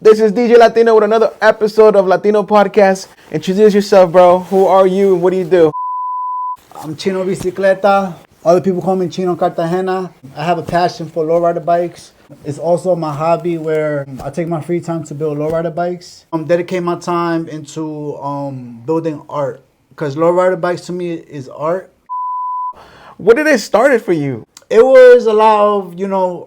This is DJ Latino with another episode of Latino Podcast. Introduce yourself, bro. Who are you and what do you do? I'm Chino Bicicleta. Other people call me Chino Cartagena. I have a passion for lowrider bikes. It's also my hobby where I take my free time to build lowrider bikes. Dedicate my time into building art because lowrider bikes to me is art. What did it started for you? It was a lot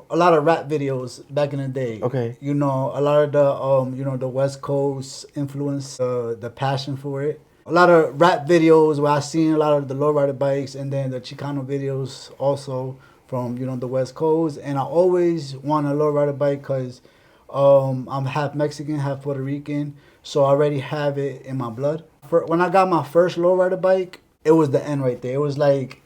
of rap videos back in the day. Okay. A lot of the, the West Coast influence, the passion for it. A lot of rap videos where I seen a lot of the lowrider bikes and then the Chicano videos also from, the West Coast. And I always want a lowrider bike because I'm half Mexican, half Puerto Rican. So I already have it in my blood. When I got my first lowrider bike, it was the end right there. It was like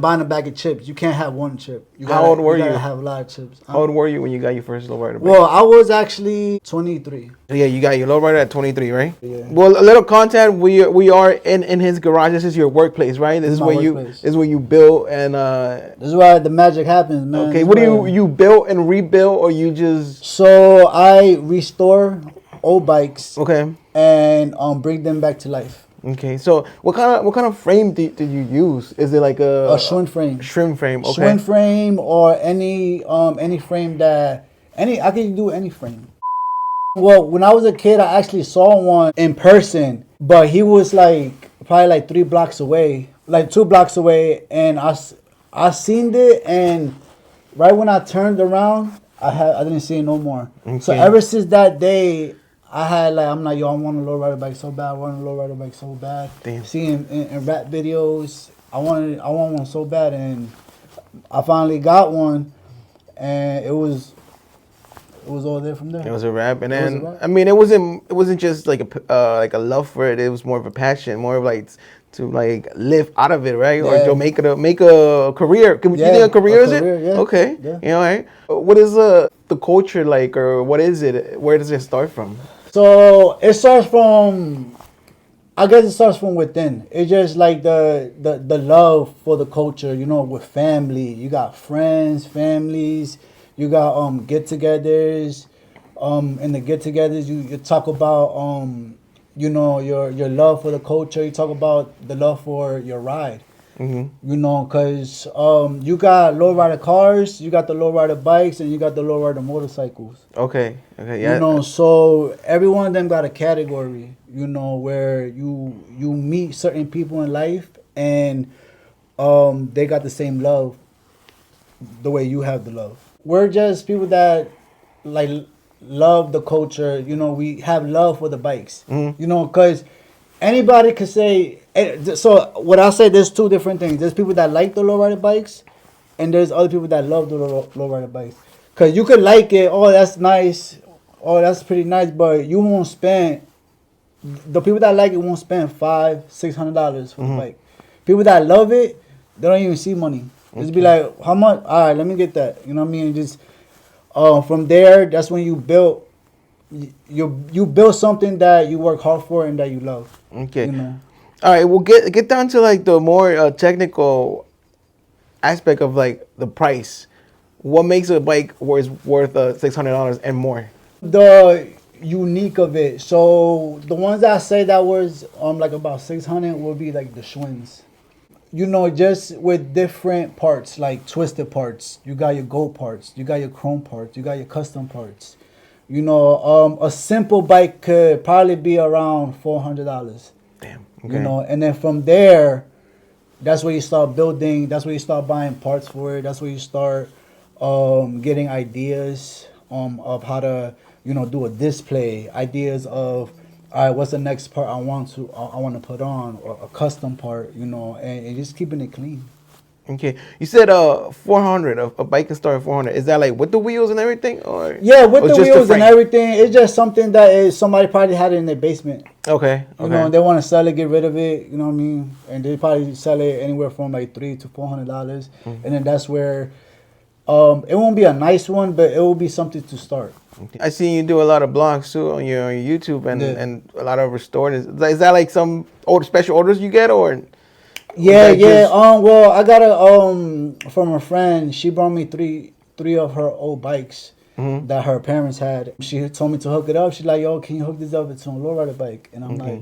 buying a bag of chips. You can't have one chip. How old were you? You gotta have a lot of chips. How old were you when you got your first lowrider bike? Well, I was actually 23. Yeah, you got your lowrider at 23, right? Yeah. Well, a little content. We are in his garage. This is your workplace, right? This is my where workplace. This is where you built and. This is where the magic happens, man. Okay, what do you built and rebuilt or you just? So I restore old bikes. Okay. And bring them back to life. Okay, so what kind of frame did you use? Is it like a Schwinn frame? Schwinn frame, okay. Schwinn frame or any frame I can do any frame. Well, when I was a kid, I actually saw one in person, but he was probably 3 blocks away, 2 blocks away, and I seen it, and right when I turned around, I didn't see it no more. Okay. So ever since that day, I want a lowrider bike so bad. I want a lowrider bike so bad. Damn. Seeing in rap videos, I want one so bad, and I finally got one, and it was all there from there. It was a rap, and then I mean, it wasn't just like a love for it. It was more of a passion, more of to live out of it, right? Yeah. Or to make a career. You think a career is it? Yeah. Okay. Yeah. Right. What is the culture like, or what is it? Where does it start from? So it starts from, I guess it starts from within. It's just like the love for the culture, with family. You got friends, families. You got get-togethers. In the get-togethers, you talk about your love for the culture. You talk about the love for your ride. Mm-hmm. Because you got lowrider cars, you got the lowrider bikes, and you got the lowrider motorcycles. Okay, yeah. So every one of them got a category, where you meet certain people in life, and they got the same love, the way you have the love. We're just people that love the culture. We have love for the bikes. Mm-hmm. Because anybody could say. So what I say, there's 2 different things. There's people that like the lowrider bikes, and there's other people that love the lowrider bikes. Cause you could like it, oh that's nice, oh that's pretty nice, but you won't spend. The people that like it won't spend $500-$600 for the bike. People that love it, they don't even see money. Just be like, how much? All right, let me get that. You know what I mean? Just from there, that's when you build. You build something that you work hard for and that you love. Okay. All right, we'll get down to the more technical aspect of the price. What makes a bike worth $600 and more? The unique of it. So the ones that I say that was about 600 will be the Schwinns. Just with different parts, like twisted parts. You got your gold parts. You got your chrome parts. You got your custom parts. A simple bike could probably be around $400. Damn. Okay. And then from there, that's where you start building. That's where you start buying parts for it. That's where you start getting ideas of how to do a display. Ideas of, all right, what's the next part I want to put on, or a custom part, and just keeping it clean. Okay, you said 400. A bike can start at 400. Is that with the wheels and everything, or yeah, with the wheels and everything? It's just something that somebody probably had it in their basement. Okay. They want to sell it, get rid of it. You know what I mean? And they probably sell it anywhere from $300 to $400, and then that's where it won't be a nice one, but it will be something to start. Okay. I see you do a lot of blogs too on your YouTube and a lot of restored. Is that some special orders you get, or? Yeah. Well, I got from a friend. She brought me three of her old bikes, that her parents had. She told me to hook it up. She's like, yo, can you hook this up? It's on a lowrider bike. And I'm like,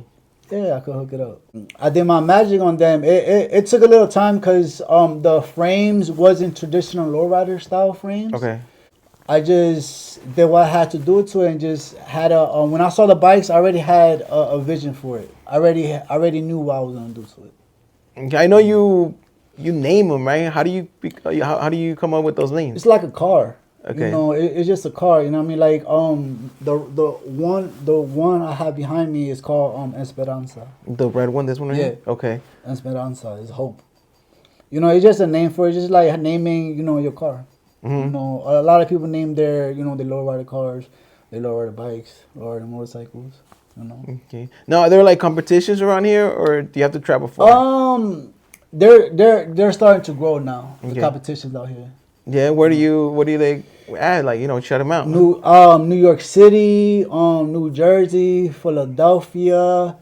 yeah, I could hook it up. I did my magic on them. It took a little time because the frames wasn't traditional lowrider style frames. Okay. I just did what I had to do to it and just had a. When I saw the bikes, I already had a vision for it. I already knew what I was gonna do to it. Okay, I know you name them, right? How do you come up with those names? It's like a car. Okay. You know, it's just a car. You know what I mean? Like the one I have behind me is called Esperanza. The red one, this one right here? Yeah. Okay. Esperanza is hope. You know, it's just a name for it. It's just like naming, your car. You know, a lot of people name their, they lowrider cars, they lowrider bikes, lowrider motorcycles. You know. Okay. Now, are there like competitions around here, or do you have to travel far? They're starting to grow now. The Okay. competitions out here. Yeah. What do they add? Like, shut them out. New York City, New Jersey, Philadelphia,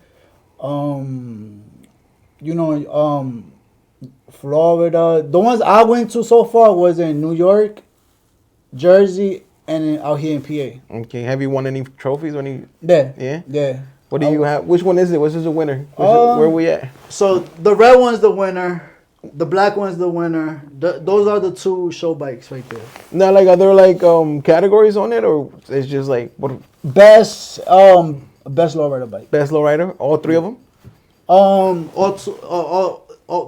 Florida. The ones I went to so far was in New York, Jersey, and out here in PA. Okay. Have you won any trophies or any? Yeah. Yeah? Yeah. What do you have? Which one is it? Which is the winner? Where are we at? So the red one's the winner. The black one's the winner. Those are the two show bikes right there. Now, like, are there like categories on it, or it's just like what? Best lowrider bike. Best lowrider? All three of them?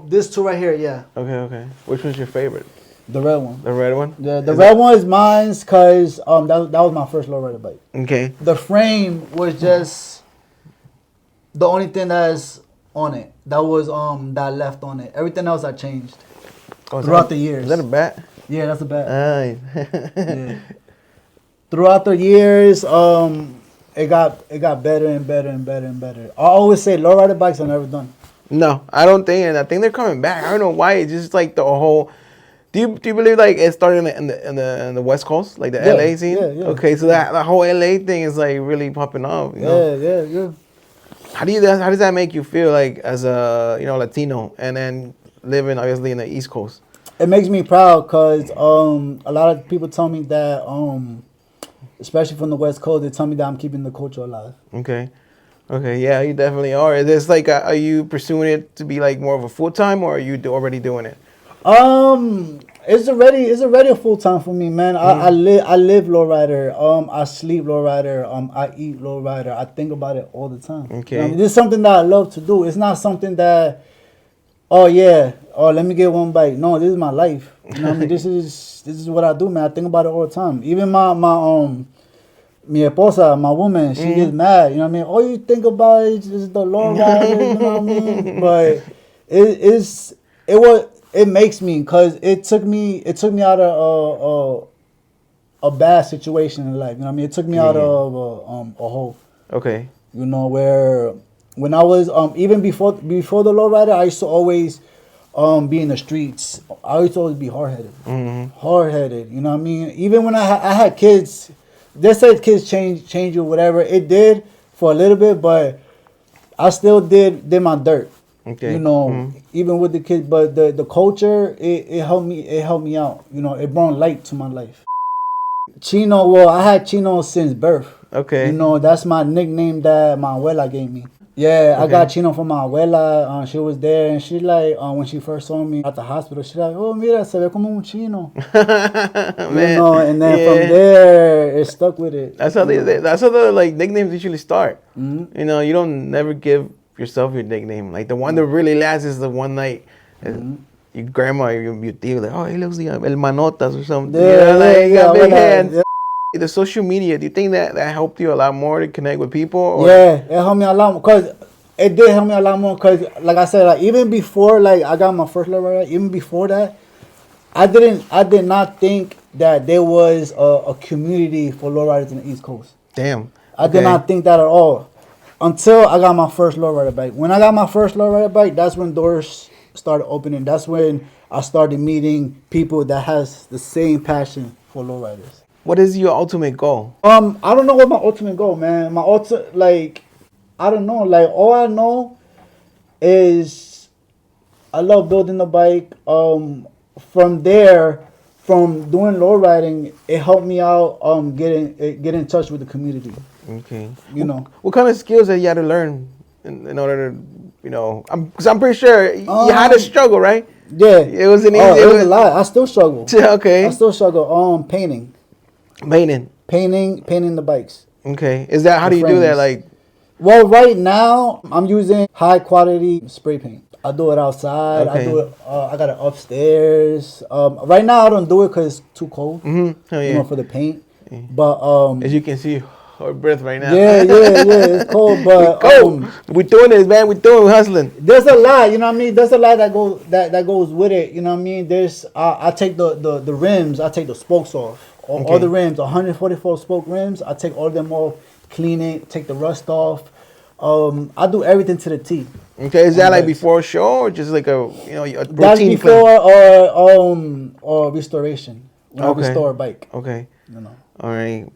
This two right here, yeah. Okay. Which one's your favorite? The red one. The red one? The red one is mine because that was my first lowrider bike. Okay. The frame was just the only thing that's on it. That was that left on it. Everything else I changed throughout the years. Is that a bat? Yeah, that's a bat. Yeah. Throughout the years, it got better and better and better and better. I always say lowrider bikes are never done. No, I don't think, and I think they're coming back. I don't know why. It's just like the whole. Do you believe like it started in the West Coast, like the LA scene? Yeah. Okay, so that the whole LA thing is like really popping off. You know? Yeah. How does that make you feel like as a Latino and then living obviously in the East Coast? It makes me proud because a lot of people tell me that especially from the West Coast, they tell me that I'm keeping the culture alive. Okay, yeah, you definitely are. Is this like are you pursuing it to be like more of a full time, or are you already doing it? It's already a full time for me, man. I live lowrider. I sleep lowrider. I eat lowrider. I think about it all the time. Okay. You know, this is something that I love to do. It's not something that, let me get one bike. No, this is my life. You know what I mean? This is what I do, man. I think about it all the time. Even my mi esposa, my woman, she gets mad. You know what I mean? All you think about is the lowrider. You know what I mean? But it makes me, because it took me out of a bad situation in life. You know what I mean? It took me out of a hole. Okay. You know, where when I was even before the lowrider, I used to always be in the streets. I used to always be hard headed. You know what I mean? Even when I had kids, they said kids change or whatever. It did for a little bit, but I still did my dirt. Okay. You know, even with the kids, but the culture, it helped me out. You know, it brought light to my life. Chino, well, I had Chino since birth. Okay. You know, that's my nickname that my abuela gave me. Yeah, I got Chino from my abuela. She was there, and she like, when she first saw me at the hospital, she like, oh, mira, se ve como un chino. Man, you know, and then from there, it stuck with it. That's how that's how the like nicknames usually start. You know, you don't never give yourself your nickname. Like the one that really lasts is the one night your grandma or your tío like, oh, he looks like El Manotas or something. Big hands. Yeah. The social media, do you think that helped you a lot more to connect with people? Or? Yeah, it helped me a lot more, because it did help me a lot more, because like I said, like even before like I got my first lowrider, even before that, I did not think that there was a community for lowriders in the East Coast. Damn. I did not think that at all until I got my first lowrider bike. When I got my first lowrider bike, that's when doors started opening. That's when I started meeting people that has the same passion for lowriders. What is your ultimate goal? I don't know what my ultimate goal, man. I don't know. Like, all I know is I love building the bike. From from doing low riding, it helped me out get in touch with the community. Okay. You know. What kind of skills that you had to learn in order to, because I'm pretty sure you had to struggle, right? Yeah. It wasn't easy. Oh, it was a lot. I still struggle. Okay. I still struggle. Painting the bikes. Okay. Is that, how The do you do that? frames. Like, Well, right now I'm using high quality spray paint. I do it outside. Okay. I do it. I got it upstairs. Right now I don't do it because it's too cold. oh yeah. For the paint. But As you can see, our breath right now. yeah, it's cold. But We're doing this, man. We're hustling. there's a lot. You know what I mean. There's a lot that goes with it. You know what I mean. There's I take the rims. I take the spokes off. All the rims, 144 spoke rims. I take all of them off, clean it, take the rust off. I do everything to the T. Okay, is that like before a show or just like a a routine? That's before or restoration. When I restore a bike. Okay. You know. All right.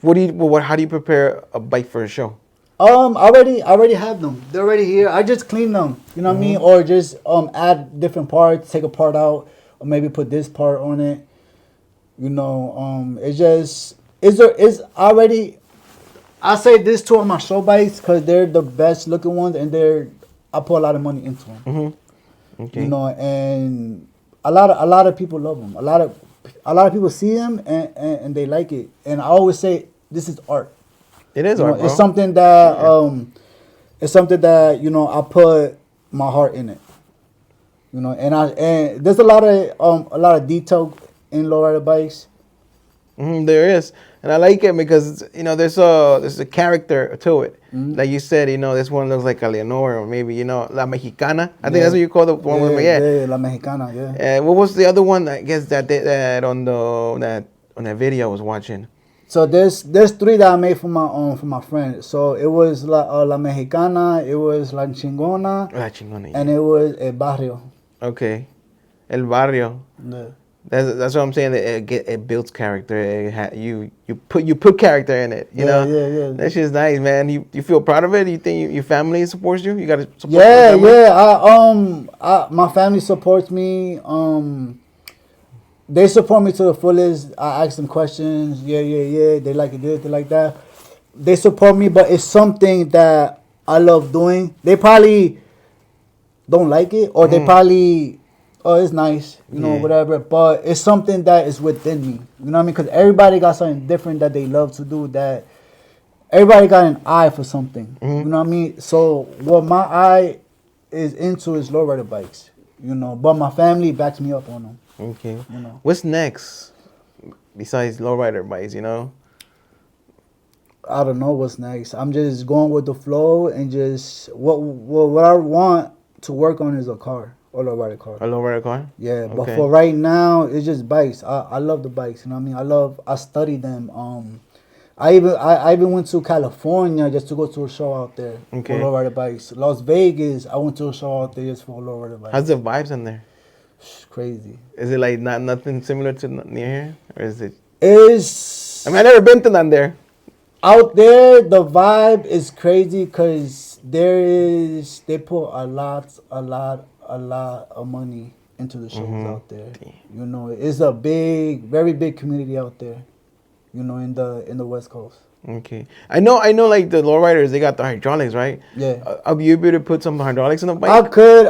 How do you prepare a bike for a show? I already have them. They're already here. I just clean them. You know what I mean? Or just add different parts, take a part out, or maybe put this part on it. You know, it's already. I say this two of my show bikes because they're the best looking ones, and I put a lot of money into them. Okay. You know, and a lot of people love them. A lot of people see them and they like it. And I always say this is art. It is art, bro. It's something that I put my heart in it. You know, and there's a lot of detail in lowrider bikes. There is, and I like it because there's a character to it. Like you said, this one looks like a Leonor or maybe La Mexicana. I think that's what you call the one with me. Yeah, La Mexicana. Yeah. And what was the other one? I guess that on that video I was watching. So there's three that I made for my friend. So it was La Mexicana, it was La Chingona, La Chingona, yeah. and it was El Barrio. Okay, El Barrio. Yeah. That's what I'm saying. That it builds character. You put character in it. You know. Yeah. That shit's nice, man. You feel proud of it? You think your family supports you? You got to support. Yeah. My family supports me. They support me to the fullest. I ask them questions. Yeah. They like it this, they like that. They support me, but it's something that I love doing. They probably don't like it, or they probably, it's nice, whatever. But it's something that is within me. You know what I mean? Because everybody got something different that they love to do. That everybody got an eye for something. You know what I mean? So what my eye is into is lowrider bikes. But my family backs me up on them. Okay. What's next besides lowrider bikes? I don't know what's next. I'm just going with the flow and just what I want to work on is a car. Or lowrider car. A lowrider car? Yeah, okay. But for right now, it's just bikes. I love the bikes. You know what I mean? I study them. I even went to California just to go to a show out there for lowrider bikes. Las Vegas, I went to a show out there just for lowrider bikes. How's the vibes in there? Crazy. Is it like nothing similar to near here, or is it? I've never been to none there. Out there, the vibe is crazy because they put a lot of money into the shows out there. It's a very big community out there. In the West Coast. Okay, I know. Like the lowriders, they got the hydraulics, right? Yeah. Are you able to put some hydraulics in the bike? I could.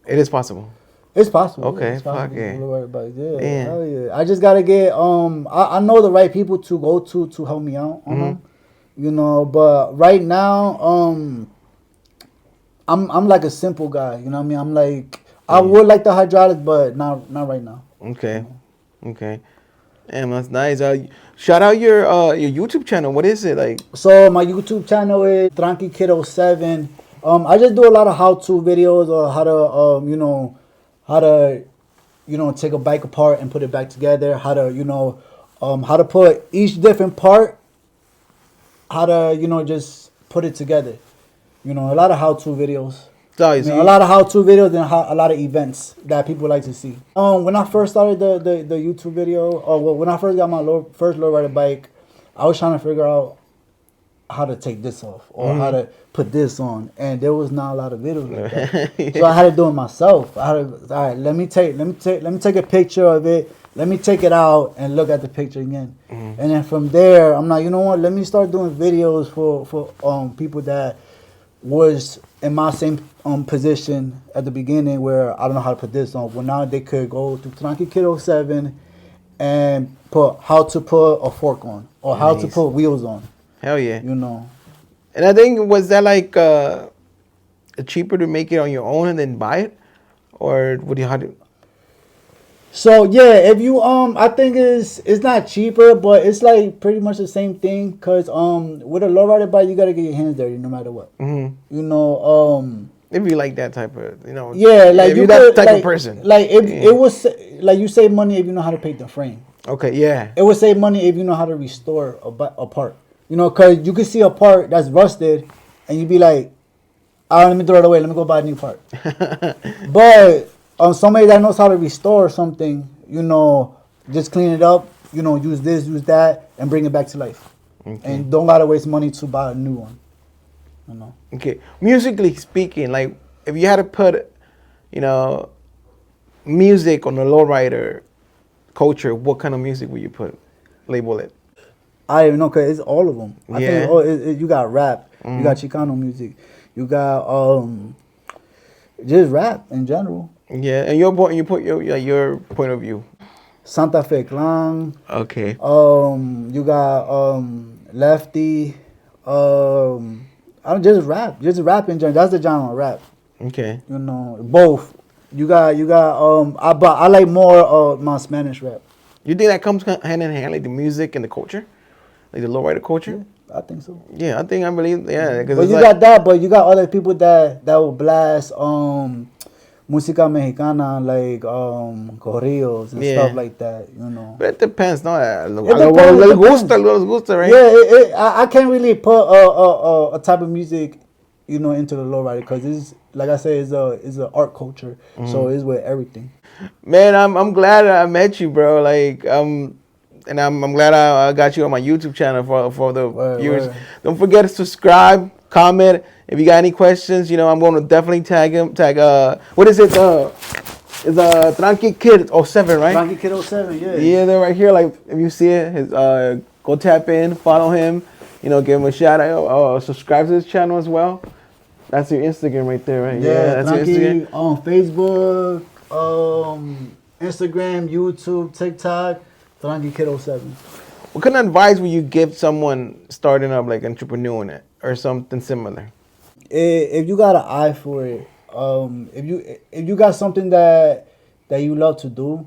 It is possible. It's possible. Okay. It's possible. Fuck yeah. Lowrider bikes. Yeah. Hell yeah. I just gotta get. I know the right people to go to help me out on them. But right now, I'm like a simple guy. You know what I mean? I'm like I would like the hydraulic, but not right now. Okay. Damn, that's nice. Shout out your YouTube channel. What is it like? So my YouTube channel is Tranqui Kid 07. I just do a lot of how-to videos or how to take a bike apart and put it back together. How to put each different part. How to just put it together. A lot of how-to videos. A lot of how-to videos and a lot of events that people like to see. When I first started the YouTube video, when I first got my first lowrider bike, I was trying to figure out how to take this off or how to put this on, and there was not a lot of videos like that. Yeah. So I had to do it myself. I had to, all right, let me take a picture of it. Let me take it out and look at the picture again. And then from there, I'm like, you know what? Let me start doing videos for people that was in my same position at the beginning where I don't know how to put this on. Well, now they could go to Tranqui Kid 07 and put how to put a fork on or how to put wheels on. Hell yeah. You know. And I think, was that like cheaper to make it on your own and then buy it? Or what do you, how do? So yeah, if you I think it's not cheaper, but it's like pretty much the same thing. Cause with a lowrider bike, you gotta get your hands dirty no matter what. Mm-hmm. You know If you like that type of, you know. yeah, like if you you're that could, type like, of person. Like it was like you save money if you know how to paint the frame. Okay, yeah. It would save money if you know how to restore a part. You know, cause you can see a part that's rusted, and you be like, "Oh, let me throw it away. Let me go buy a new part." But somebody that knows how to restore something, you know, just clean it up. You know, use this, use that, and bring it back to life. Okay. And don't gotta waste money to buy a new one. You know. Okay. Musically speaking, like if you had to put, you know, music on the lowrider culture, what kind of music would you label it? I don't even know, cause it's all of them. I Yeah. think you got rap, you got Chicano music, you got just rap in general. Yeah, and you put your point of view. Santa Fe Clan. Okay. You got Lefty. I'm just rap in general. That's the genre of rap. Okay. You know, both. You got but I like more my Spanish rap. You think that comes hand in hand, like the music and the culture, like the lowrider culture? Yeah, I think so. Yeah, I believe. Yeah, because But you got that. But you got other people that will blast música mexicana like corridos and stuff like that. You know. But it depends, no. Depends. Les gusta, right? Yeah, I can't really put a type of music, you know, into the lowrider because it's like I said, it's a art culture, so it's with everything. Man, I'm glad I met you, bro. Like and I'm glad I got you on my YouTube channel for the viewers. Word. Don't forget to subscribe, comment. If you got any questions, you know, I'm going to definitely tag what is it? It's Tranqui Kid 07, right? Tranqui Kid 07, yeah. Yeah, they're right here. Like if you see it, his, go tap in, follow him. You know, give him a shout out. Subscribe to his channel as well. That's your Instagram right there, right? Yeah, that's your Instagram. on Facebook, Instagram, YouTube, TikTok, Tranqui Kid 07. What kind of advice would you give someone starting up, like entrepreneuring it or something similar? If you got an eye for it, if you got something that you love to do,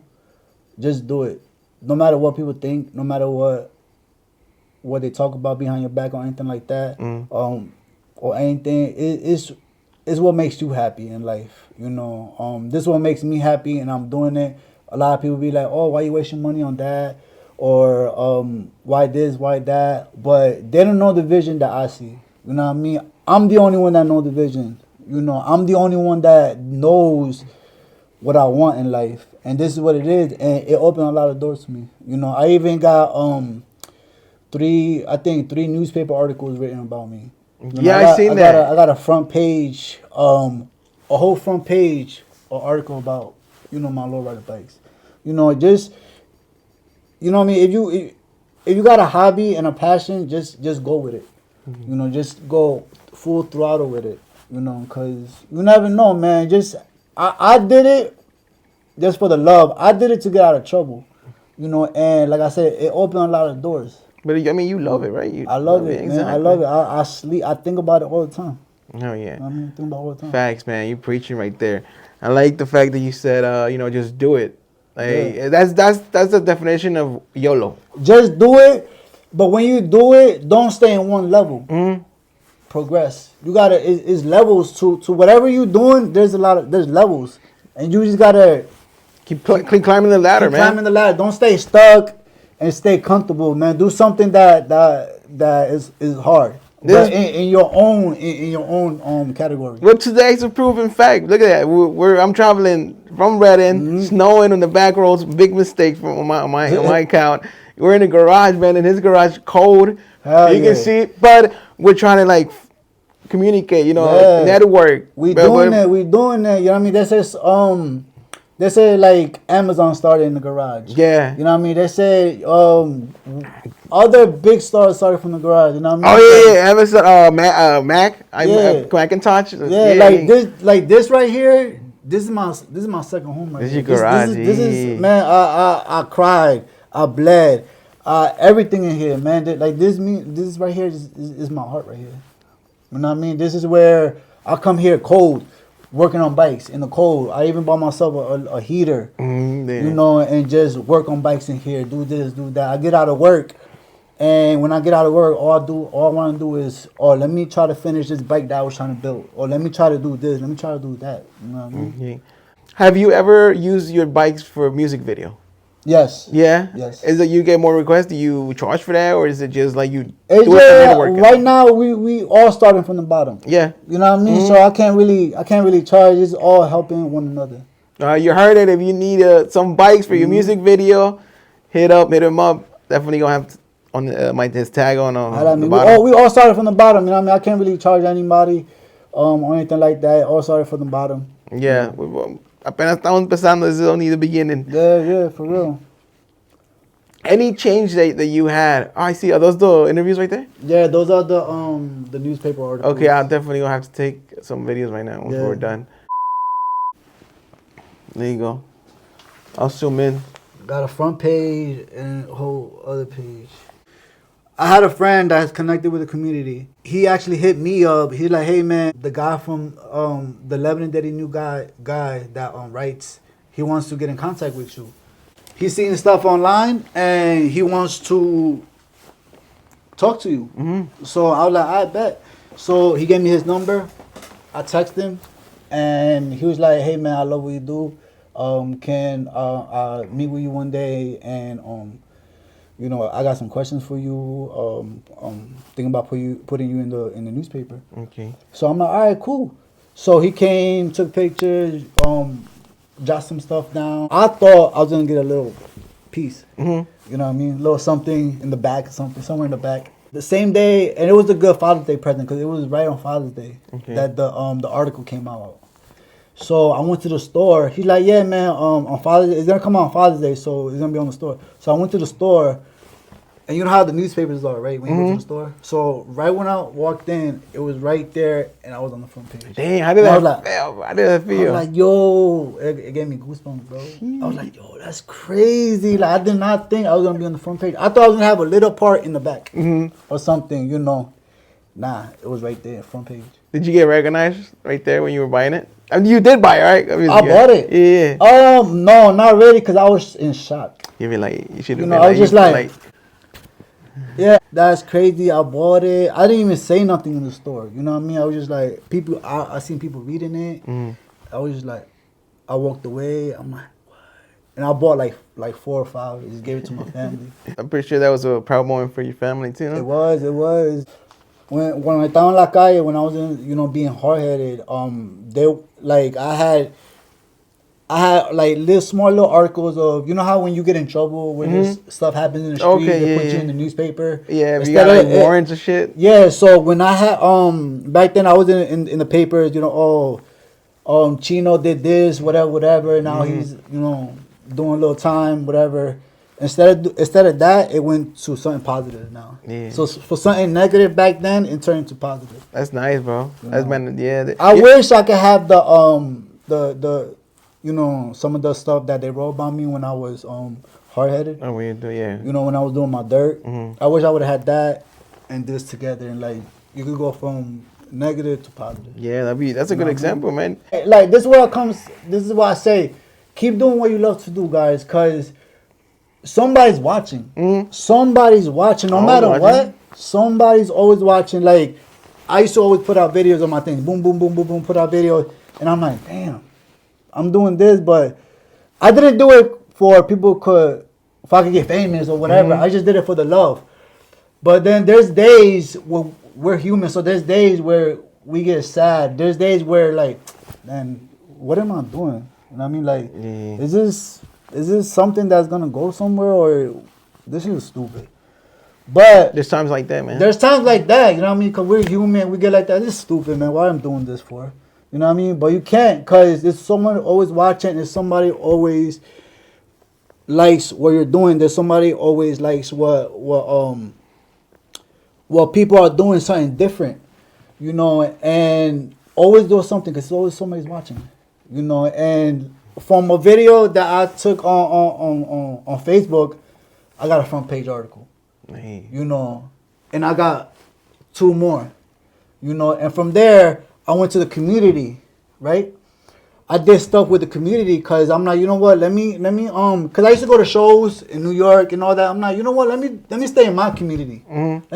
just do it. No matter what people think, no matter what they talk about behind your back or anything like that, or anything, it's what makes you happy in life. You know, this is what makes me happy, and I'm doing it. A lot of people be like, "Oh, why you wasting money on that?" Or why this, why that? But they don't know the vision that I see. You know what I mean? I'm the only one that knows the vision. You know, I'm the only one that knows what I want in life. And this is what it is. And it opened a lot of doors to me. You know, I even got three newspaper articles written about me. You know, I seen that. I got a front page, a whole front page, an article about, you know, my lowrider bikes. You know, just, you know what I mean? If you got a hobby and a passion, just go with it. Mm-hmm. You know, just go full throttle with it. You know, because you never know, man. I did it just for the love. I did it to get out of trouble. You know, and like I said, it opened a lot of doors. But I mean, you love it, right? I love it, man. Exactly. I love it. I sleep. I think about it all the time. Oh yeah. I mean, think about it all the time. Facts, man. You preaching right there. I like the fact that you said, you know, just do it. Like that's the definition of YOLO. Just do it, but when you do it, don't stay in one level. Mm-hmm. Progress. You gotta. It's levels to whatever you're doing. There's levels, and you just gotta keep climbing the ladder, man. Climbing the ladder. Don't stay stuck and stay comfortable, man. Do something that is hard. But in your own category. Well, today's a proven fact. Look at that. I'm traveling from Redding, snowing on the back roads. Big mistake on my account. We're in the garage, man. In his garage, cold. You can see, but we're trying to like communicate, you know, Yeah. network. We But- doing it. We doing it. You know what I mean? They say like Amazon started in the garage. Yeah. You know what I mean? They say other big stars started from the garage. You know what I mean? Oh yeah, Amazon, Mac, Yeah. Macintosh. Yeah, like this right here. This is my second home right This is here. your garage, This yeah. is man. I cried. I bled. Everything in here, man. Like this right here is my heart right here. You know what I mean? This is where I come here cold, working on bikes in the cold. I even bought myself a heater, you know, and just work on bikes in here. Do this, do that. I get out of work, and when I get out of work, all I want to do is, let me try to finish this bike that I was trying to build, or let me try to do this, let me try to do that. You know what I mean? Yeah. Have you ever used your bikes for music video? Yes. Yeah. Yes. Is it you get more requests? Do you charge for that, or is it just like you It's do it for just, networking? right now we all starting from the bottom. Yeah. You know what I mean? So I can't really charge. It's all helping one another. You heard it. If you need some bikes for your music video, hit him up. Definitely gonna have on his tag on I the mean, bottom. we all started from the bottom. You know what I mean? I can't really charge anybody or anything like that. All started from the bottom. Yeah. Apenas estamos empezando. This is only the beginning. Yeah, for real. Any change that you had? Oh, I see. Are those the interviews right there? Yeah, those are the newspaper articles. Okay, I'm definitely gonna have to take some videos right now once Yeah. we're done. There you go. I'll zoom in. Got a front page and a whole other page. I had a friend that's connected with the community. He actually hit me up. He's like, "Hey man, the guy from the Lebanon Daddy New guy that writes, he wants to get in contact with you. He's seen stuff online and he wants to talk to you." Mm-hmm. So I was like, "I bet." So he gave me his number. I texted him, and he was like, "Hey man, I love what you do. Can I meet with you one day and you know, I got some questions for you. Thinking about putting you in the newspaper." Okay. So I'm like, "All right, cool." So he came, took pictures, jot some stuff down. I thought I was gonna get a little piece. Mm-hmm. You know what I mean? A little something in the back, somewhere in the back. The same day, and it was a good Father's Day present because it was right on Father's Day that the article came out. So I went to the store. He's like, "Yeah, man, on Father's Day, it's gonna come out on Father's Day, so it's gonna be on the store." So I went to the store, and you know how the newspapers are, right? When you go to the store. So right when I walked in, it was right there, and I was on the front page. Dang, how did And I that was like- feel? How did that I feel? was like, "Yo," it gave me goosebumps, bro. I was like, "Yo, that's crazy!" Like I did not think I was gonna be on the front page. I thought I was gonna have a little part in the back or something, you know. Nah, it was right there, front page. Did you get recognized right there when you were buying it? I mean, you did buy it, right? I bought it. Yeah. No, not really, cause I was in shock. You be like, you should have You been know, I was just you like- Yeah, that's crazy. I bought it. I didn't even say nothing in the store. You know what I mean? I was just like, people. I seen people reading it. I was just like, I walked away. I'm like, what? And I bought like 4 or 5. I just gave it to my family. I'm pretty sure that was a proud moment for your family too. Huh? It was. When I estaba en la calle, when I was in, you know, being hard headed, they like I had like little articles of, you know how when you get in trouble when this stuff happens in the street, Okay, they yeah, put you yeah. in the newspaper. Yeah, if you Instead got like of it- warrants and shit. Yeah, so when I had back then I was in the papers, you know, Chino did this, whatever. Now he's, you know, doing a little time, whatever. Instead of that, it went to something positive now. Yeah. So for something negative back then, it turned into positive. That's nice, bro. That's been I wish I could have the you know, some of the stuff that they wrote about me when I was hard headed. Oh, we do, yeah. You know, when I was doing my dirt. I wish I would have had that and this together, and like you could go from negative to positive. Yeah, that's a good example, man. Like this is why I say, keep doing what you love to do, guys, cause somebody's watching. Somebody's watching, no Always matter watching. what. Somebody's always watching. Like I used to always put out videos on my things. Boom, boom, boom, boom, boom. Put out videos, and I'm like, damn, I'm doing this, but I didn't do it for people if I could get famous or whatever. I just did it for the love. But then there's days where we're human, so there's days where we get sad. There's days where like, man, what am I doing? You know what I mean? Like, is this something that's gonna go somewhere, or this is stupid? But There's times like that, man. there's times like that, you know what I mean? Because we're human, we get like that. This is stupid, man. Why I'm doing this for? You know what I mean? But you can't, because there's someone always watching. There's somebody always likes what you're doing. There's somebody always likes what people are doing something different, you know, and always do something because always somebody's watching, you know. And from a video that I took on Facebook, I got a front page article, Hey. you know, and I got 2 more, you know. And from there, I went to the community, right? I did stuff with the community because I'm like, you know what? Let me because I used to go to shows in New York and all that. I'm like, you know what? Let me stay in my community. Mm-hmm.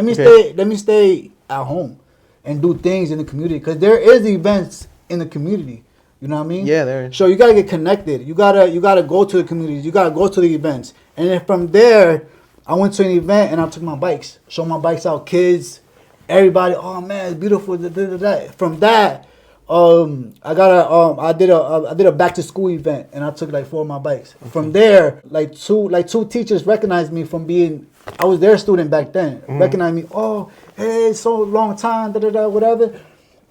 Let me stay at home and do things in the community because there is events in the community. You know what I mean? Yeah, there is. So you gotta get connected. You gotta go to the communities. You gotta go to the events. And then from there, I went to an event and I took my bikes, show my bikes out, kids, everybody. Oh man, it's beautiful. From that. I did a back to school event and I took like 4 of my bikes. From there, like two teachers recognized me from being, I was their student back then. Recognized me. Oh, hey, so long time, whatever.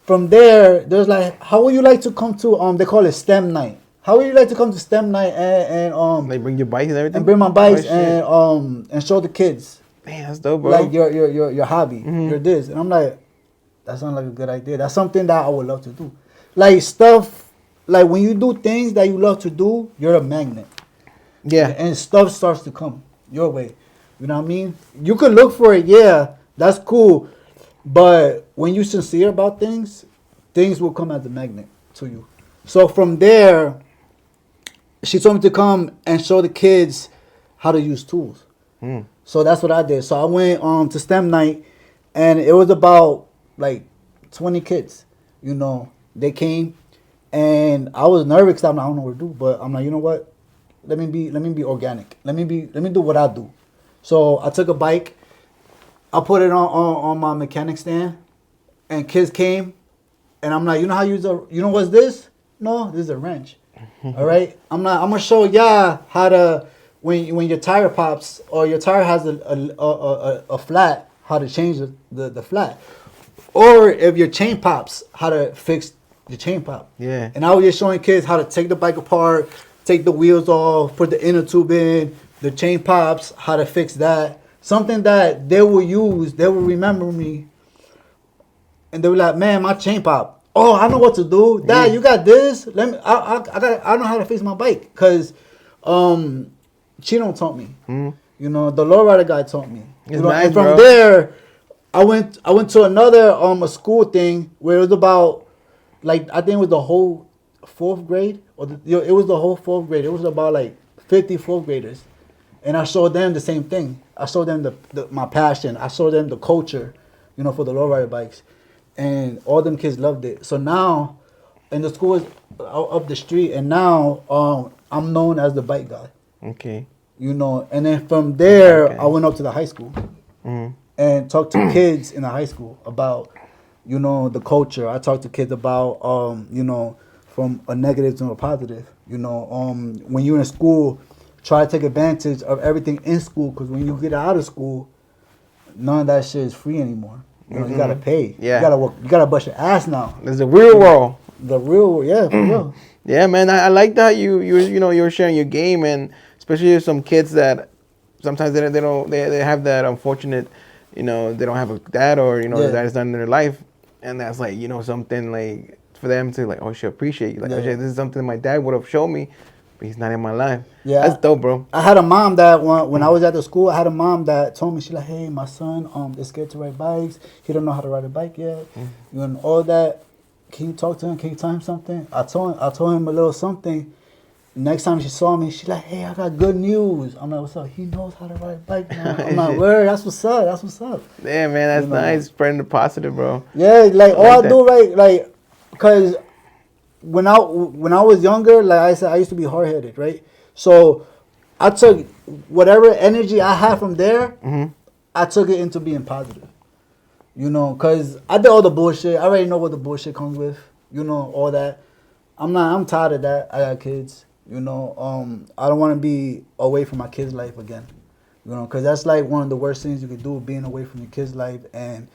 From there, there's like, how would you like to come to they call it STEM night? How would you like to come to STEM night and Like bring your bikes and everything. and bring my bikes Oh, shit. and show the kids Man, that's dope, bro. like your hobby, your this, and I'm like, that sounds like a good idea. That's something that I would love to do. Like stuff, like when you do things that you love to do, you're a magnet. Yeah. And stuff starts to come your way. You know what I mean? You could look for it, yeah, that's cool. But when you're sincere about things, things will come as a magnet to you. So from there, she told me to come and show the kids how to use tools. So that's what I did. So I went to STEM night, and it was about like 20 kids. You know, they came, and I was nervous because I don't know what to do. But I'm like, you know what? Let me be organic. Let me do what I do. So I took a bike, I put it on my mechanic stand, and kids came, and I'm like, you know how you use you know what's this? No, this is a wrench. All right, I'm gonna show y'all how to when your tire pops or your tire has a flat, how to change the flat, or if your chain pops, how to fix the chain pop. Yeah. And I was just showing kids how to take the bike apart, take the wheels off, put the inner tube in, the chain pops, how to fix that. Something that they will use, they will remember me, and they were like, "Man, my chain pop. Oh, I know what to do. Dad, you got this. Let me. I know how to fix my bike, cause, Chino taught me. You know, the lowrider guy taught me. It's You know, nice, and from bro. there, I went to another a school thing where it was about, like, I think it was the whole 4th grade it was the whole 4th grade. It was about like 50 4th graders, and I showed them the same thing. I showed them my passion. I showed them the culture, you know, for the lowrider bikes. And all them kids loved it. So now, and the school is up the street, and now I'm known as the bike guy. Okay. You know, and then from there, Okay. I went up to the high school and talked to kids in the high school about, you know, the culture. I talked to kids about, you know, from a negative to a positive. You know, when you're in school, try to take advantage of everything in school, because when you get out of school, none of that shit is free anymore. You know, you gotta pay. Yeah. You gotta work. You gotta bust your ass now. There's the real world. The real, yeah, for real. Yeah, man. I like that you're sharing your game, and especially with some kids that sometimes they have that unfortunate, you know, they don't have a dad, or you know, Yeah. that is not in their life, and that's like, you know, something like for them to like, oh, should appreciate you. Like, Yeah. oh shit, this is something my dad would have shown me, but he's not in my life. Yeah. That's dope, bro. I had a mom that when I was at the school, I had a mom that told me, she's like, hey, my son is scared to ride bikes. He don't know how to ride a bike yet. You know, all that. Can you talk to him? Can you tell him something? I told him a little something. Next time she saw me, she's like, hey, I got good news. I'm like, what's up? He knows how to ride a bike now. I'm like, word, that's what's up. That's what's up. Yeah, man, that's You know. nice. Spreading the positive, bro. Yeah, like all like I that. do, right, like, because when I was younger, like I said, I used to be hard headed, right? So I took whatever energy I had from there, I took it into being positive. You know, because I did all the bullshit. I already know what the bullshit comes with. You know, all that. I'm tired of that. I got kids. You know, I don't want to be away from my kids' life again. You know, because that's like one of the worst things you could do, being away from your kids' life and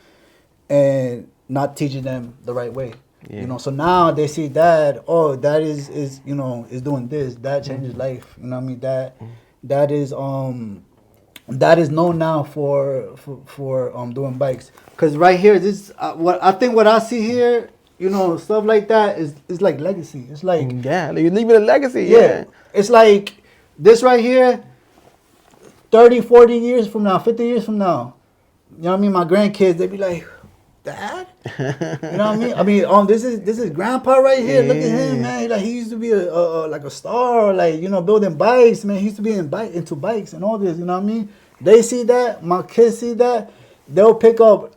not teaching them the right way. Yeah. You know, so now they see dad. Oh, dad is you know is doing this. Dad changes life. You know what I mean? That is known now for doing bikes. Cause right here, this what I see here. You know, stuff like that is like legacy. It's like Yeah, you're leaving a legacy. yeah. It's like this right here. 30, 40 years from now, 50 years from now, you know what I mean? My grandkids, they be like, Dad? You know what I mean? This is grandpa right here. Look at him, man. Like, he used to be like a star, like, you know, building bikes, man. He used to be into bikes and all this, you know what I mean? They see that, my kids see that, they'll pick up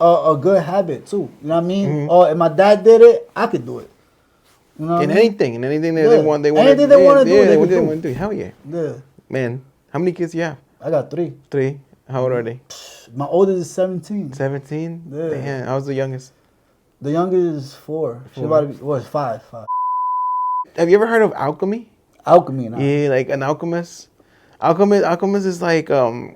a good habit too. You know what I mean? Mm-hmm. Or if my dad did it, I could do it. You know what I mean? Anything that Yeah. they want, Anything they wanna do, they can do. want to do. Hell yeah. Yeah. Man, how many kids you have? I got 3. 3. How old are they? My oldest is 17. 17? Yeah. Damn, I was the youngest. The youngest is 4. She's 4. about to be, well, it's 5. Have you ever heard of alchemy? Alchemy now. Yeah, like an alchemist. Alchemist is like a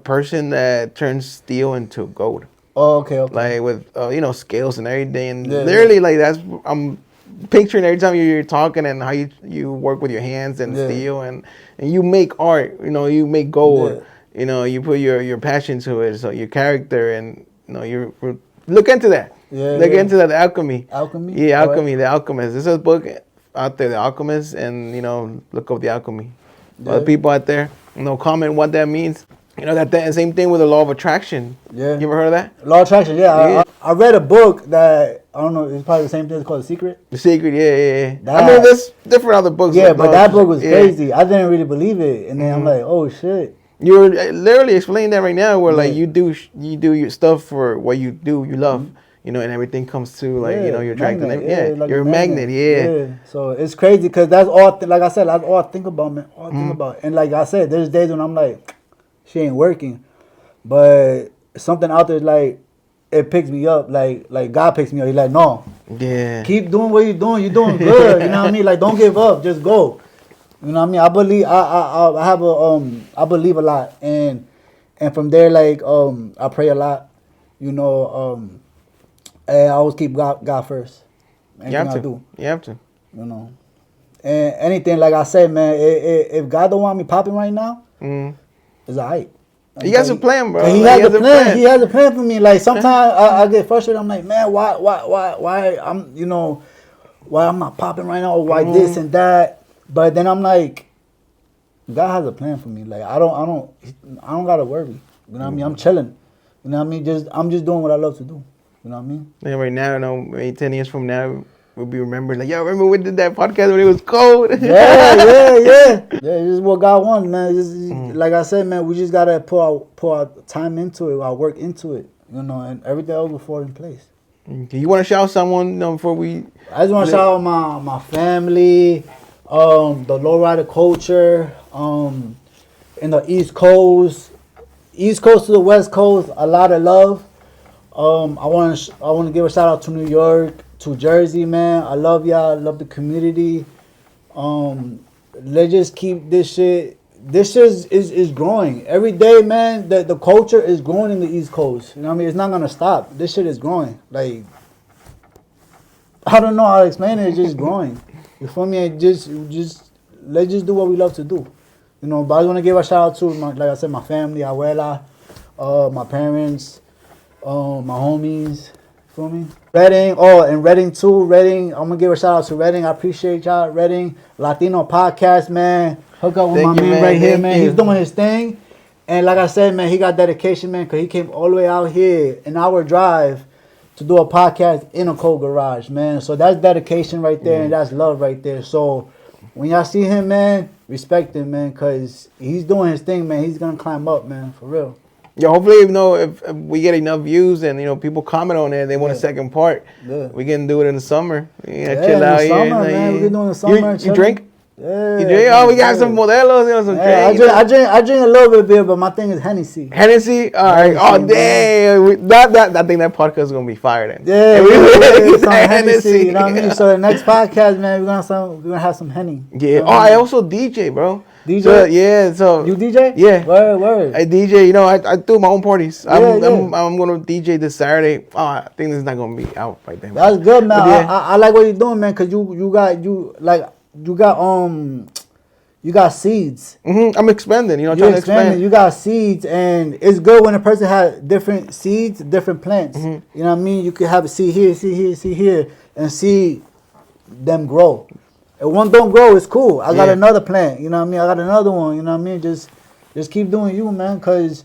person that turns steel into gold. Oh, okay. Like with you know, scales and everything. And Yeah, literally like that's I'm picturing every time you're talking and how you work with your hands and Yeah. steel and you make art, you know, you make gold. Yeah. You know, you put your passion to it, so your character and you know, you look into that. Yeah, Look yeah. into that, the alchemy. Alchemy? Yeah, Alright. alchemy, the alchemist. There's a book out there, The Alchemist, and you know, look up the alchemy. Yeah. Other people out there, you know, comment what that means. You know, that same thing with the law of attraction. Yeah. You ever heard of that? Law of Attraction, yeah. Yeah. I read a book that, I don't know, it's probably the same thing. It's called The Secret. The Secret, yeah. That- I mean, there's different other books. Yeah, like but Law that of book was Attraction. Yeah. crazy. I didn't really believe it. And then I'm like, oh, shit. You were literally explaining that right now, where like Yeah. you do your stuff for what you do, you love, you know, and everything comes to like you know you're attracting. magnet, Yeah, like you're a magnet. Yeah. So it's crazy because that's all, like I said, that's all I think about, man. All I think about. And like I said, there's days when I'm like, she ain't working. But something out there, like, it picks me up. Like God picks me up. He's like, no, Yeah. keep doing what you're doing. You're doing good. You know what I mean? Like, don't give up. Just go. You know what I mean? I believe. I have I believe a lot, and from there, like, I pray a lot. You know, and I always keep God first. You have Anything to. I do, You have to. you know. And anything, like I said, man, if God don't want me popping right now, Mm. it's alright. He has a plan, bro. He Like, has a plan. He has a plan for me. Like sometimes I get frustrated. I'm like, man, why I'm, you know, why I'm not popping right now, or why this and that. But then I'm like, God has a plan for me. Like I don't gotta worry. You know what I mean? I'm chilling. You know what I mean? I'm just doing what I love to do. You know what I mean? And right now, you know, maybe 10 years from now, we'll be remembered like, yo, remember we did that podcast when it was cold? Yeah. This is what God wants, man. Like I said, man, we just gotta put our time into it, our work into it, you know, and everything else will fall in place. Okay, you want to shout someone, you know, before we? I just want to shout out my family, the lowrider culture, in the East Coast to the West Coast, a lot of love. I want to give a shout out to New York, to Jersey, man. I love y'all. I love the community. Let's just keep this shit. This is growing every day, man. The culture is growing in the East Coast. You know what I mean? It's not gonna stop. This shit is growing. Like, I don't know how to explain it. It's just growing. You feel me? And just let's just do what we love to do. You know. But I want to give a shout out to like I said, my family, abuela, my parents, my homies. Feel me? Reading, and Reading too. Reading, I'm gonna give a shout out to Reading. I appreciate y'all. Reading Latino podcast, man. Hook up with Thank my you, man man. right here, Thank man. you. He's doing his thing, and like I said, man, he got dedication, man, because he came all the way out here, an hour drive, to do a podcast in a cold garage, man. So that's dedication right there, and that's love right there. So when y'all see him, man, respect him, man, because he's doing his thing, man. He's gonna climb up, man, for real. Yeah, hopefully, you know, if we get enough views and you know people comment on it, they want a second part. Yeah. We can do it in the summer. Yeah, Chill in the out here. summer, you know, man. We can do it in the You- summer, You chilling. drink? Yeah. You drink? Oh, we got yeah. some modelos, you know, some Yeah, drink. I drink a little bit of beer, but my thing is Hennessy. Hennessy? All right. Hennessy, Oh, man. damn. I think that podcast is going to be fire then. Yeah, And we yeah, some that Hennessy. You know what I mean? So the next podcast, man, we're gonna have some Henny. Yeah. Oh, I also DJ, bro. DJ? So yeah, so You DJ? Yeah. Word. I DJ. You know, I do my own parties. Yeah. I'm gonna DJ this Saturday. Oh, I think this is not gonna be out by then. That's good, man. But yeah. I like what you're doing, man, cause you got seeds. I'm expanding. You know, You're trying to expanding. expand. You got seeds, and it's good when a person has different seeds, different plants. You know what I mean? You could have a seed here, seed here, and see them grow. If one don't grow, it's cool. I got Yeah. another plant. You know what I mean? I got another one. You know what I mean? Just keep doing you, man, cause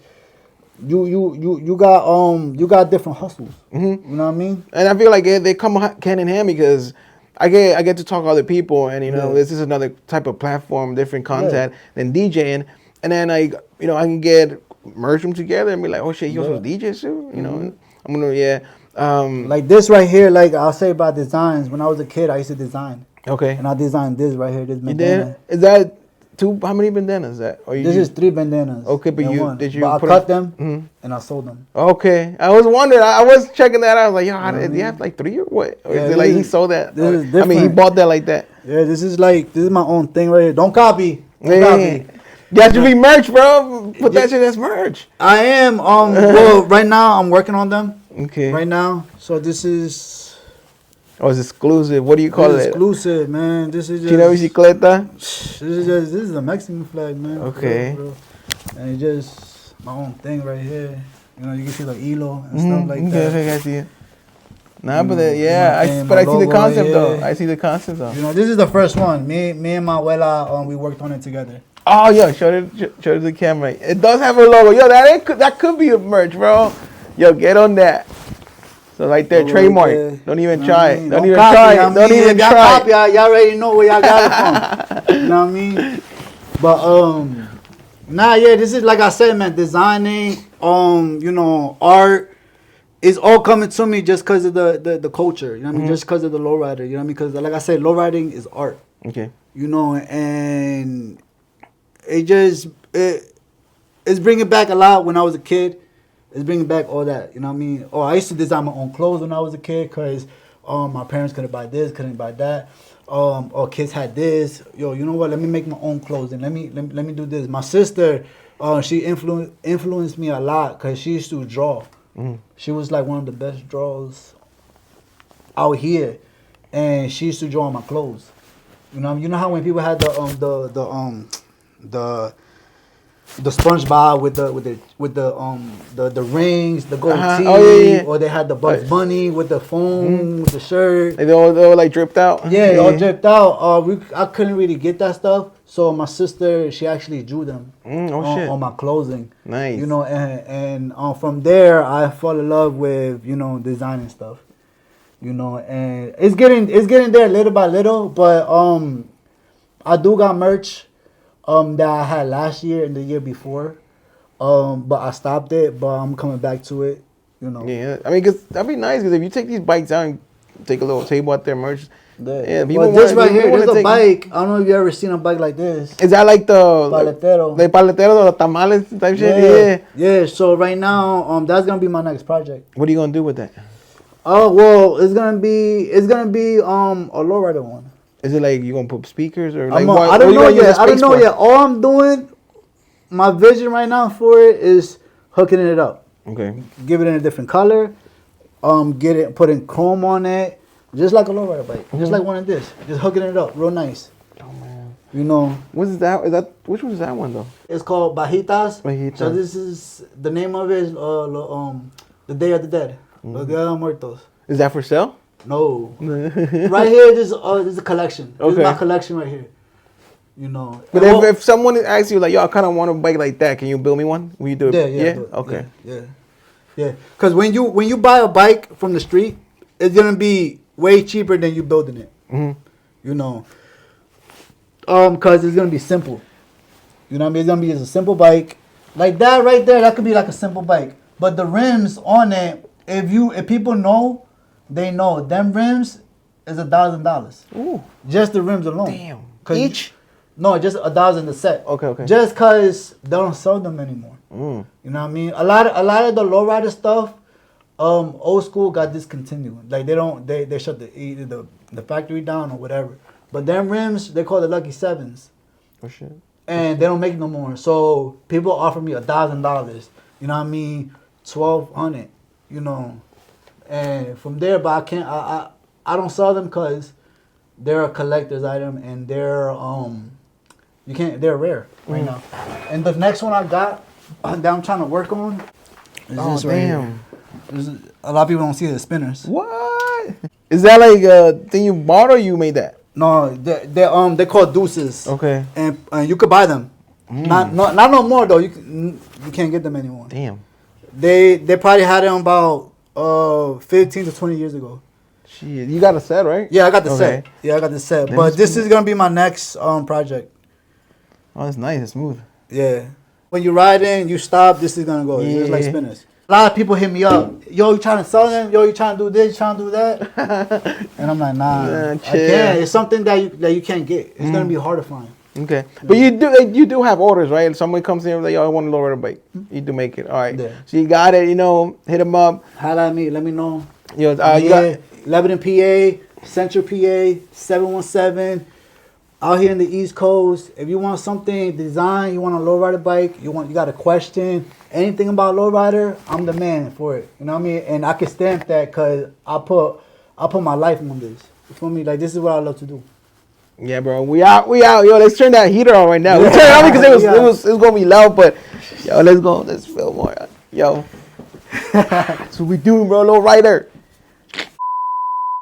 you got different hustles. You know what I mean? And I feel like they come hand in hand because I get to talk to other people, and you know, Yeah. this is another type of platform, different content than DJing. And then I can get merge them together and be like, oh shit, you also DJ too. You know, I'm gonna Like this right here, like I'll say about designs. When I was a kid, I used to design, okay. and I designed this right here. This You bandana. did? Is that two? How many bandanas is that? Or This is 3 bandanas. Okay, but in you- one. did you But I put cut them- them and I sold them. Okay, I was wondering. I was checking that out. I was like, yo, do you have like 3 or what? Or Yeah, is it like this he is- sold that? this is I mean, he different. bought that like that. Yeah, this is my own thing right here. Don't copy. Don't Yeah. copy. That should be merch, bro. Put that shit as merch. I am. Well, right now I'm working on them. Okay. Right now, so this is Oh, it's exclusive. What do you call this is it? exclusive, man. This is just. Chino bicicleta. This is a Mexican flag, man. Okay. For real. And it's just my own thing right here. You know, you can see the hilo and stuff like that. Okay, I see it. Nah, but Mm, yeah, my thing, but my I see the logo right concept though. here. I see the concept though. You know, this is the first one. Me and my abuela, we worked on it together. Oh, yo, show it to the camera. It does have a logo. Yo, that could be a merch, bro. Yo, get on that. So right there, Logo trademark. right there. Don't even You know try what I it. mean? Don't even copy, try I it. mean, Don't even if y'all try copy, it. y'all already know where y'all got it from. You know what I mean? But nah, yeah, this is like I said, man. Designing, you know, art is all coming to me just because of the culture. You know what I mean? Just because of the lowrider. You know what I mean? Because like I said, lowriding is art. Okay. You know, and it's bringing back a lot when I was a kid. It's bringing back all that. You know what I mean? Oh, I used to design my own clothes when I was a kid because my parents couldn't buy this, couldn't buy that. Or kids had this. Yo, you know what? Let me make my own clothes and let me do this. My sister, she influenced me a lot because she used to draw. She was like one of the best drawers out here, and she used to draw on my clothes. You know how when people had the SpongeBob with the rings, the gold teeth, Oh, yeah. or they had the Bugs Bunny with the phone, with the shirt. They all like dripped out. Yeah, it all dripped out. I couldn't really get that stuff, so my sister, she actually drew them shit. on my clothing. Nice. You know, and from there I fell in love with designing stuff. You know, and it's getting there little by little, but I do got merch that I had last year and the year before, but I stopped it, but I'm coming back to it. You know. Yeah, I mean, cause that'd be nice. Cause if you take these bikes out and take a little table out there, merch. Yeah, Well, this right here, there's a bike. I don't know if you ever seen a bike like this. Is that like the Paletero. Like paletero or tamales type shit? Yeah. Yeah. So right now, that's gonna be my next project. What are you gonna do with that? Oh well, it's gonna be a lowrider one. Is it like you gonna put speakers or like I don't know yet. I don't know yet. All I'm doing, my vision right now for it is hooking it up. Okay. Give it in a different color. Putting chrome on it, just like a lowrider bike, just like one of this. Just hooking it up, real nice. Oh man. You know. What is that? Which one is that one though? It's called Bajitas. Bajitas. So this is the name of it is the Day of the Dead. Los Días de los Muertos. Is that for sale? No. Right here, this is a collection. This is my collection right here. You know. But if someone asks you like, yo, I kind of want a bike like that, can you build me one? Will you do it? Yeah. Okay. Yeah. Because when you buy a bike from the street, it's gonna be way cheaper than you building it. You know. Because it's gonna be simple. You know what I mean? It's gonna be just a simple bike, like that right there. That could be like a simple bike. But the rims on it, if people know, they know them rims is $1,000. Ooh. Just the rims alone. Damn. 'Cause Each? No, just $1,000 a set. Okay. Just cause they don't sell them anymore. You know what I mean? A lot of the lowrider stuff, old school got discontinued. Like they shut the factory down or whatever. But them rims, they call the Lucky Sevens. Oh shit. and they don't make no more. So people offer me $1,000. You know what I mean? 1,200. You know, and from there, but I can't. I don't sell them because they're a collector's item and they're you can't. They're rare right now. And the next one I got that I'm trying to work on is this right here. A lot of people don't see the spinners. What? Is that like a thing you bought or you made that? No, they're called deuces. Okay. And you could buy them. Not no more though. You can't get them anymore. Damn. They probably had them about 15 to 20 years ago. Shit, you got a set, right? Yeah, I got the set. Yeah, I got the set. But this is gonna be my next project. Oh, it's nice. It's smooth. Yeah. When you ride in, you stop. This is gonna go. It's just like spinners. A lot of people hit me up. Yo, you trying to sell them? Yo, you trying to do this? You trying to do that? And I'm like, nah, I can't. It's something that you can't get. It's gonna be hard to find. Okay, but you do have orders, right? If somebody comes in like, yo, I want a lowrider bike. You do make it. All right. Yeah. So you got it. You know, hit them up. Holla at me. Let me know. Yo, you got Lebanon, PA, Central PA, 717. Out here in the East Coast, if you want something design, you want a lowrider bike, you got a question, anything about lowrider, I'm the man for it. You know what I mean? And I can stamp that because I put my life on this. You feel me? Like, this is what I love to do. Yeah, bro. We out. Yo, let's turn that heater on right now. We turn it on because it was gonna be loud, but yo, let's go. Let's feel more. Yo. That's what we doing, bro. Lowrider.